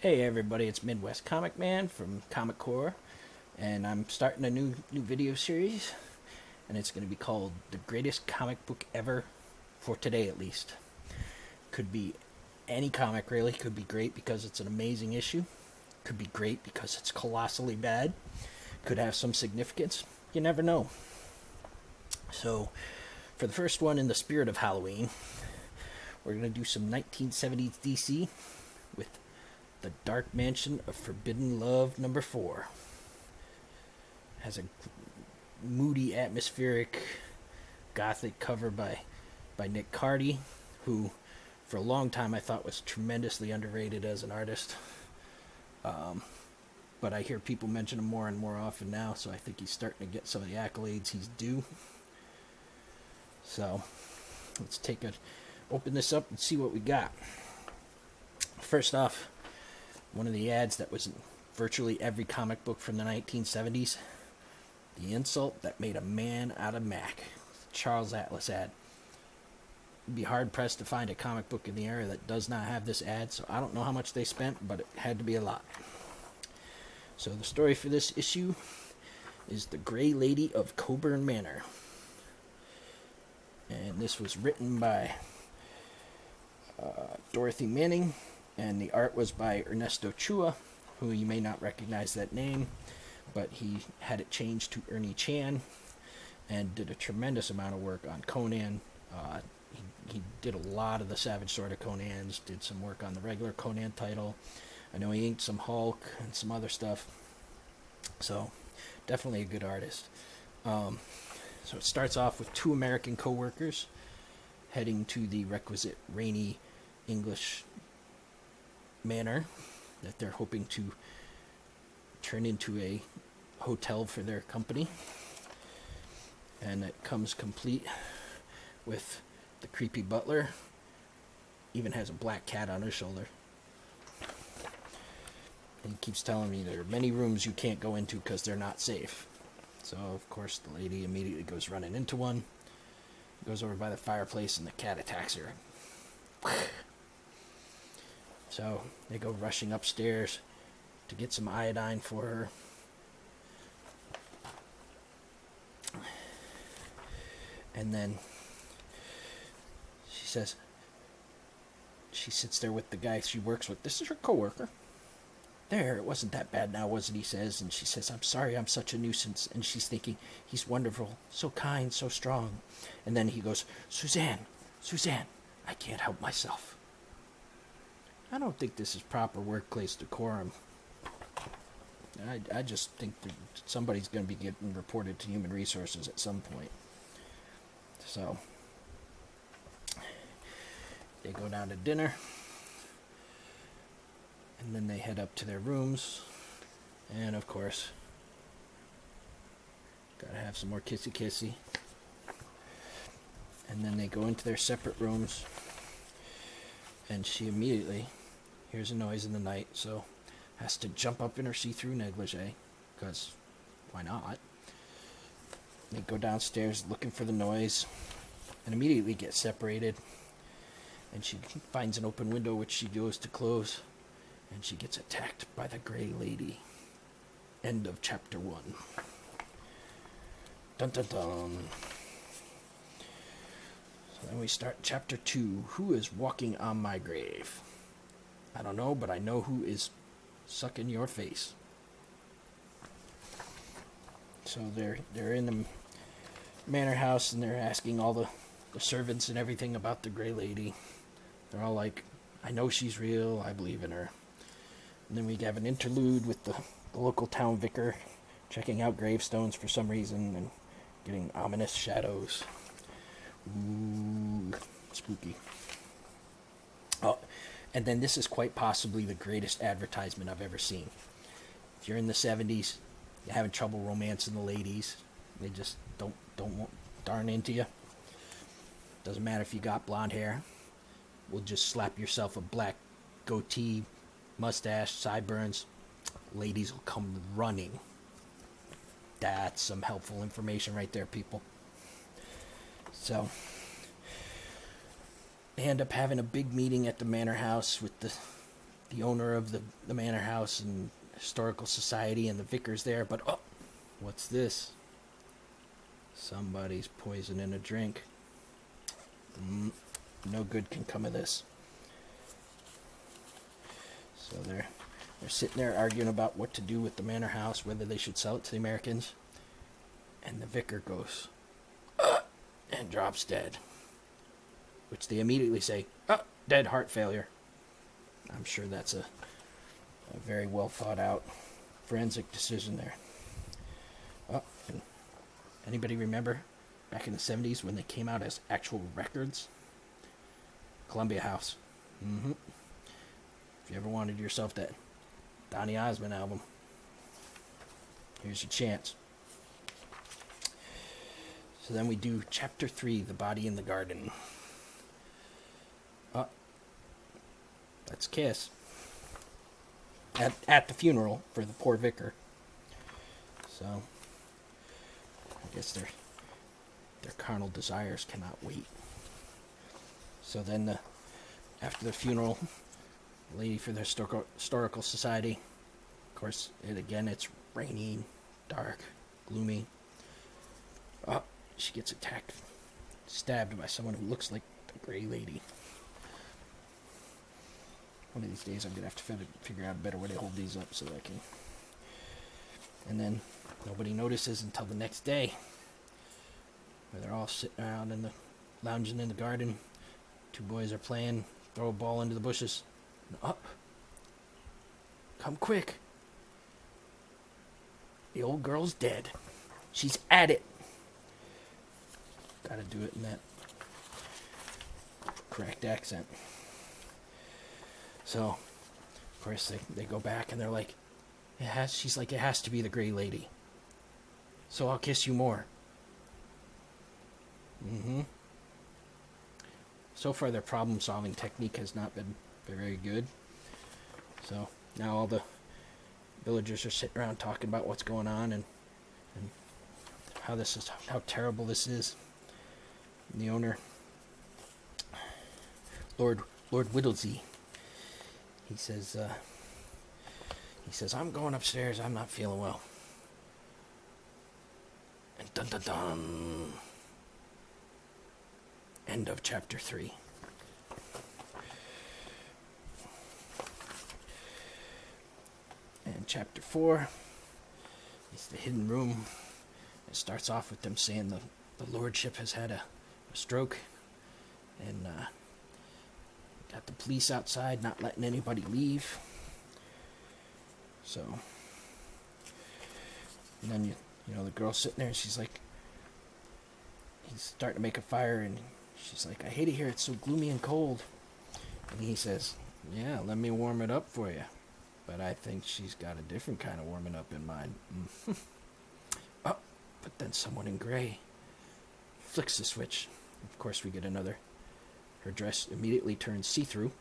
Hey everybody, it's Midwest Comic Man from Comic Core, and I'm starting a new video series, and it's going to be called The Greatest Comic Book Ever, for today at least. Could be any comic really, could be great because it's an amazing issue, could be great because it's colossally bad, could have some significance, you never know. So, for the first one, in the spirit of Halloween, we're going to do some 1970s DC with The Dark Mansion of Forbidden Love #4. Has a moody, atmospheric, gothic cover by Nick Cardy, who for a long time I thought was tremendously underrated as an artist. But I hear people mention him more and more often now, so I think he's starting to get some of the accolades he's due. So let's open this up and see what we got. First off, one of the ads that was in virtually every comic book from the 1970s. The insult that made a man out of Mac. Charles Atlas ad. You'd be hard pressed to find a comic book in the era that does not have this ad, so I don't know how much they spent, but it had to be a lot. So the story for this issue is The Grey Lady of Coburn Manor. And this was written by Dorothy Manning, and the art was by Ernesto Chua, who you may not recognize that name, but he had it changed to Ernie Chan and did a tremendous amount of work on Conan. He did a lot of the Savage Sword of Conans, did some work on the regular Conan title. I know he inked some Hulk and some other stuff. So, definitely a good artist. So it starts off with two American co-workers heading to the requisite rainy English manor that they're hoping to turn into a hotel for their company. And it comes complete with the creepy butler. Even has a black cat on his shoulder. And he keeps telling me there are many rooms you can't go into because they're not safe. So, of course, the lady immediately goes running into one, goes over by the fireplace, and the cat attacks her. So, they go rushing upstairs to get some iodine for her. And then she says, she sits there with the guy she works with. This is her coworker. There, it wasn't that bad now, was it? He says, and she says, I'm sorry I'm such a nuisance. And she's thinking, he's wonderful, so kind, so strong. And then he goes, Suzanne, I can't help myself. I don't think this is proper workplace decorum. I just think that somebody's going to be getting reported to Human Resources at some point. So, they go down to dinner. And then they head up to their rooms. And of course, gotta have some more kissy. And then they go into their separate rooms. And she immediately hears a noise in the night, so has to jump up in her see-through negligee, because why not? They go downstairs looking for the noise, and immediately get separated. And she finds an open window which she goes to close. And she gets attacked by the Grey Lady. End of chapter 1. Dun dun dun. So then we start chapter 2. Who is walking on my grave? I don't know, but I know who is sucking your face. So they're in the manor house and they're asking all the servants and everything about the Grey Lady. They're all like, I know she's real, I believe in her. And then we have an interlude with the local town vicar checking out gravestones for some reason and getting ominous shadows. Ooh, spooky. Oh, and then this is quite possibly the greatest advertisement I've ever seen. If you're in the 70s, you're having trouble romancing the ladies, they just don't want darn into you. Doesn't matter if you got blonde hair. We'll just slap yourself a black goatee, mustache, sideburns. Ladies will come running. That's some helpful information right there, people. So, they end up having a big meeting at the manor house with the the owner of the manor house and historical society, and the vicar's there. But oh, what's this? Somebody's poisoning a drink. No good can come of this. So they're sitting there arguing about what to do with the manor house, whether they should sell it to the Americans. And the vicar goes, and drops dead. Which they immediately say, dead, heart failure. I'm sure that's a very well thought out forensic decision there. And anybody remember back in the 70s when they came out as actual records? Columbia House. If you ever wanted yourself that Donny Osmond album, here's your chance. So then we do chapter 3, The Body in the Garden. That's Kiss. At the funeral for the poor vicar. So I guess their carnal desires cannot wait. So then after the funeral, the lady for the historical society, of course, it's rainy, dark, gloomy. She gets stabbed by someone who looks like the Gray Lady. One of these days I'm going to have to figure out a better way to hold these up so that I can... And then nobody notices until the next day, where they're all sitting around lounging in the garden. 2 boys are playing, throw a ball into the bushes. And come quick. The old girl's dead. She's at it. Gotta do it in that correct accent. So, of course, they go back and they're like, she's like, it has to be the Gray Lady. So I'll kiss you more. So far, their problem-solving technique has not been very good. So now all the villagers are sitting around talking about what's going on and how terrible this is. And the owner, Lord Whittlesey, he says, I'm going upstairs. I'm not feeling well. And dun dun dun. End of chapter 3. And chapter 4 is the hidden room. It starts off with them saying the lordship has had a stroke, and got the police outside not letting anybody leave. So, and then the girl's sitting there and she's like, he's starting to make a fire and she's like, I hate it here, it's so gloomy and cold. And he says, yeah, let me warm it up for you. But I think she's got a different kind of warming up in mind. But then someone in gray flicks the switch. Of course, we get her dress immediately turns see-through,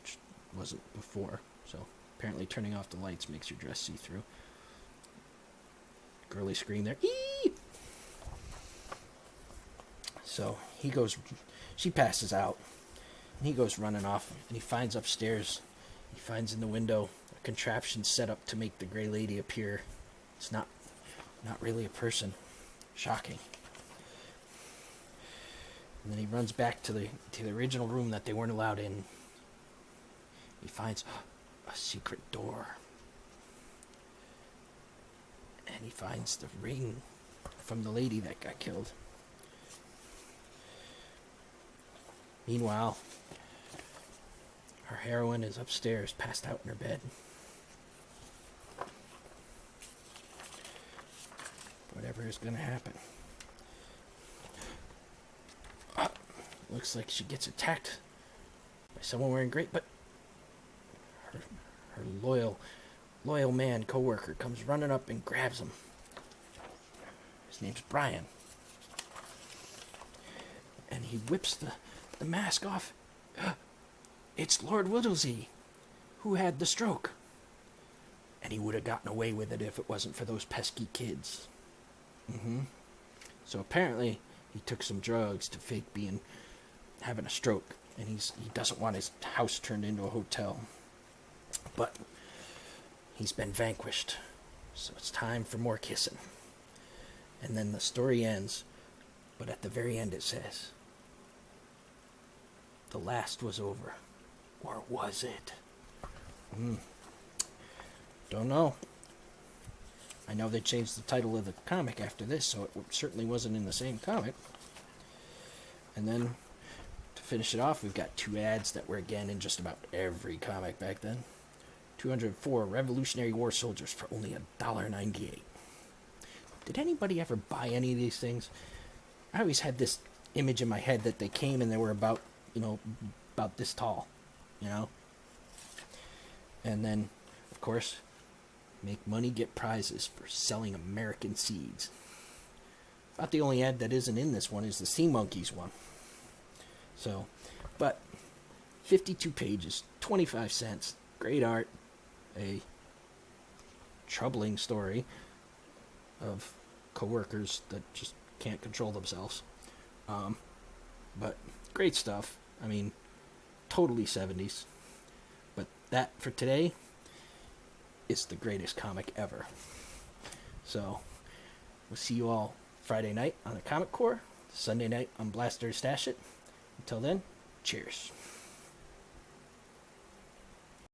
which wasn't before. So apparently turning off the lights makes your dress see-through. Girly scream there. Eee! So she passes out, and he goes running off, and he finds upstairs, he finds in the window a contraption set up to make the Gray Lady appear. It's not really a person. Shocking. And then he runs back to the original room that they weren't allowed in. He finds a secret door. And he finds the ring from the lady that got killed. Meanwhile, our heroine is upstairs, passed out in her bed. Whatever is going to happen. Looks like she gets attacked by someone wearing gray, but her loyal man, co-worker, comes running up and grabs him. His name's Brian. And he whips the mask off. It's Lord Whittlesey, who had the stroke. And he would have gotten away with it if it wasn't for those pesky kids. So apparently he took some drugs to fake having a stroke, and he doesn't want his house turned into a hotel. But he's been vanquished, so it's time for more kissing. And then the story ends, but at the very end it says, the last was over. Or was it? Don't know. I know they changed the title of the comic after this, so it certainly wasn't in the same comic. And then, to finish it off, we've got 2 ads that were again in just about every comic back then. 204 Revolutionary War soldiers for only $1.98. Did anybody ever buy any of these things? I always had this image in my head that they came and they were about, about this tall, And then, of course, make money, get prizes for selling American seeds. About the only ad that isn't in this one is the Sea Monkeys one. So, but 52 pages, 25 cents, great art, a troubling story of coworkers that just can't control themselves. But great stuff. I mean, totally 70s. But that, for today, is the greatest comic ever. So, we'll see you all Friday night on the Comic Core, Sunday night on Blaster Stash It. Until then, cheers.